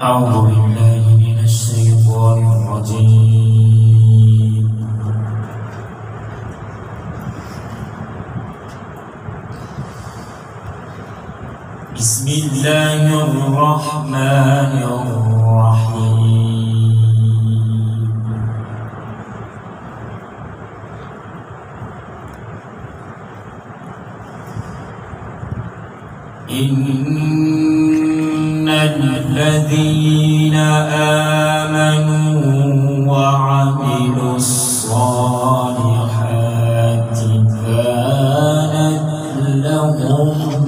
أعوذ بالله من الشيطان الرجيم. بسم الله الرحمن الرحيم. إن الذين آمنوا وعملوا الصالحات كانت لهم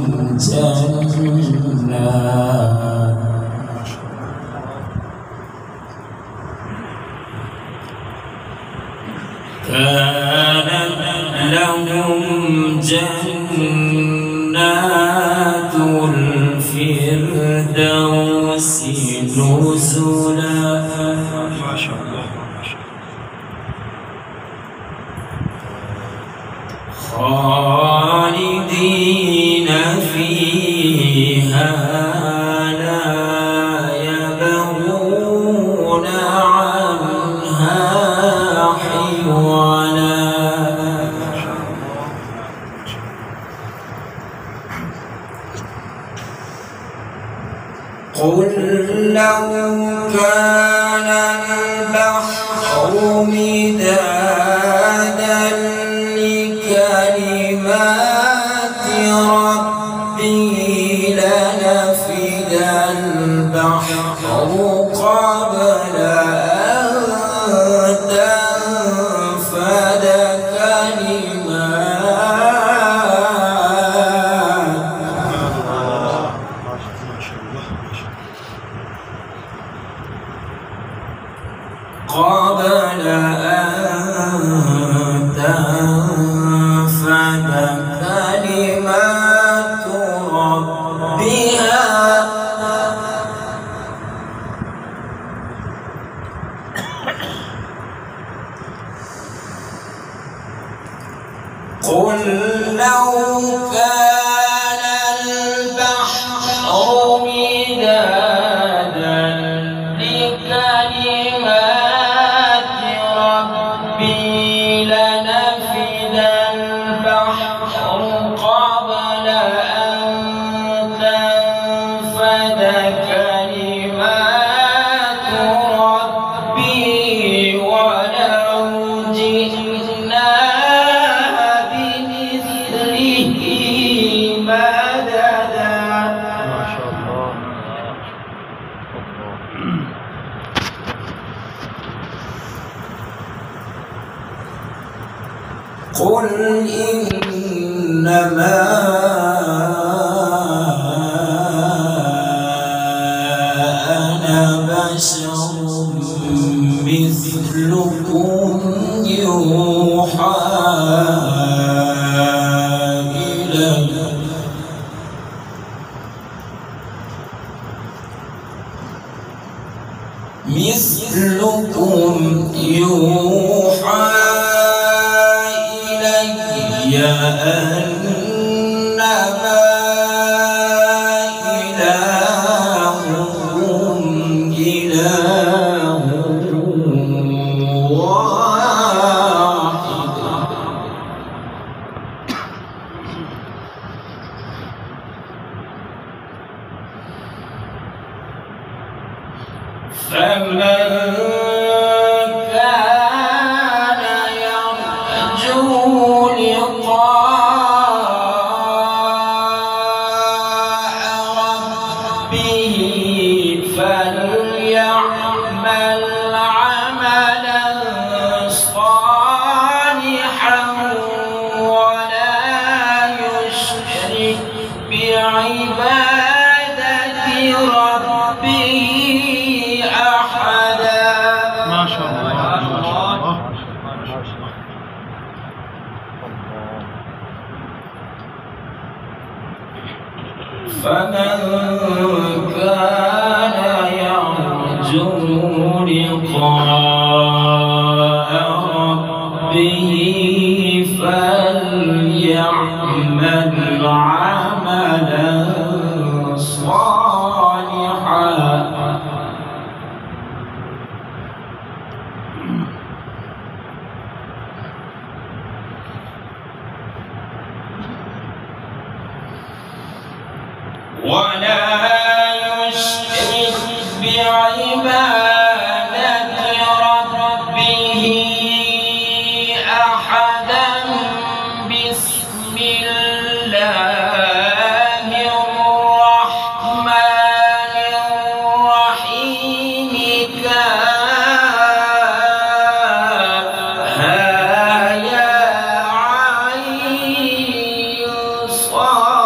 جنات الفردوس نزلا. ما شاء الله خالدين فيها لا يبغون عنها حولا. قل لو كان البحر مدادا لكلمات ربي لنفد البحر قبل أن تنفد كلمات ربها. قل لو كان البحر مدادا لكلمات ربي لنفد البحر قبل أن تنفد كلمات ربي ولو جئنا بمثله مددا. ما شاء الله. قل إنما أنا بشر مثلكم يوحى إلي. مثلكم يوحى أنما إلهكم إله واحد. فمن كان يرجو فليعمل عملا صالحا ولا يشرك بعبادة ربه أحدا. ما شاء الله. فمن كان يرجو لقاء ربه فليعمل يعمل عملا صالحا ولا يشرك بعبادة ربه أحدا بسم الله الرحمن الرحيم كافها يا عين صاد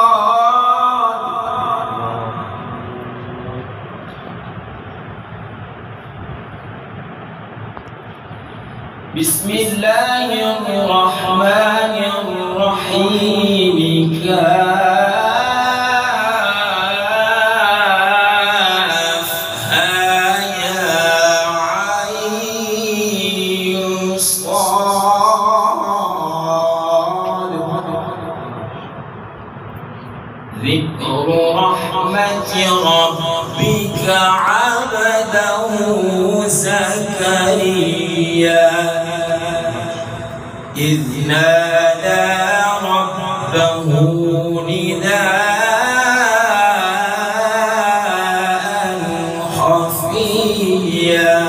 بسم الله الرحمن الرحيم كافها يا عين صاد ذكر رحمة ربك عبده زكريا إذ نادى ربه نداء خفيا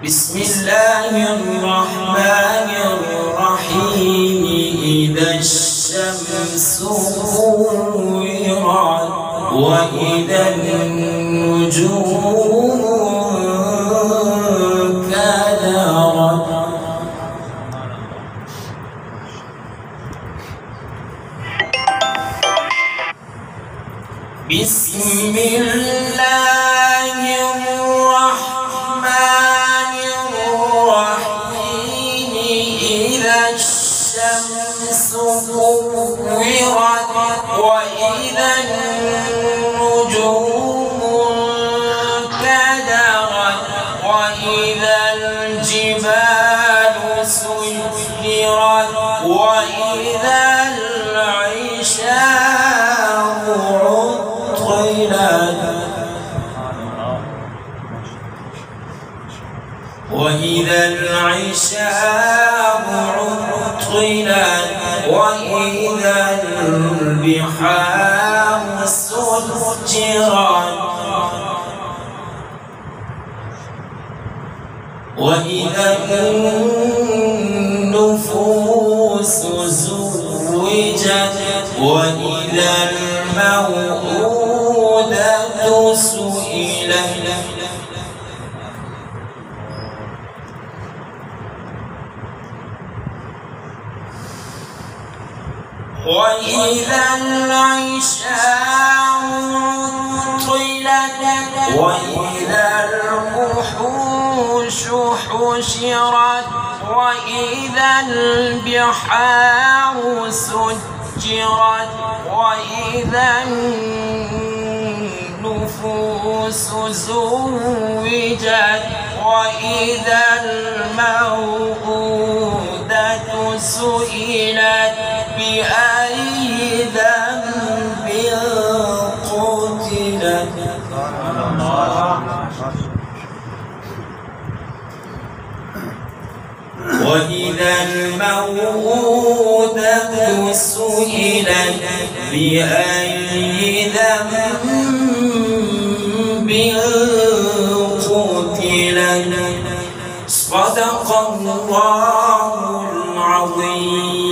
بسم الله الرحمن الرحيم إذا الشمس كورت وإذا النجوم كدرت بسم الله الرحمن الرحيم إذا الشمس كورت وإذا النجوم كدرت وإذا الجبال سيرت وإذا العشار عطلت وإذا العشار عطلت وإذا البحار سجرت وإذا النفوس زوجت وإذا الموءودة سئلت وإذا العشار عطلت وإذا الوحوش حشرت وإذا البحار سجرت وإذا النفوس زوجت وإذا الموءودة سئلت بأي ذنب قتلت وإذا الموءودة سئلت بأي ذنب قتلت صدق الله العظيم.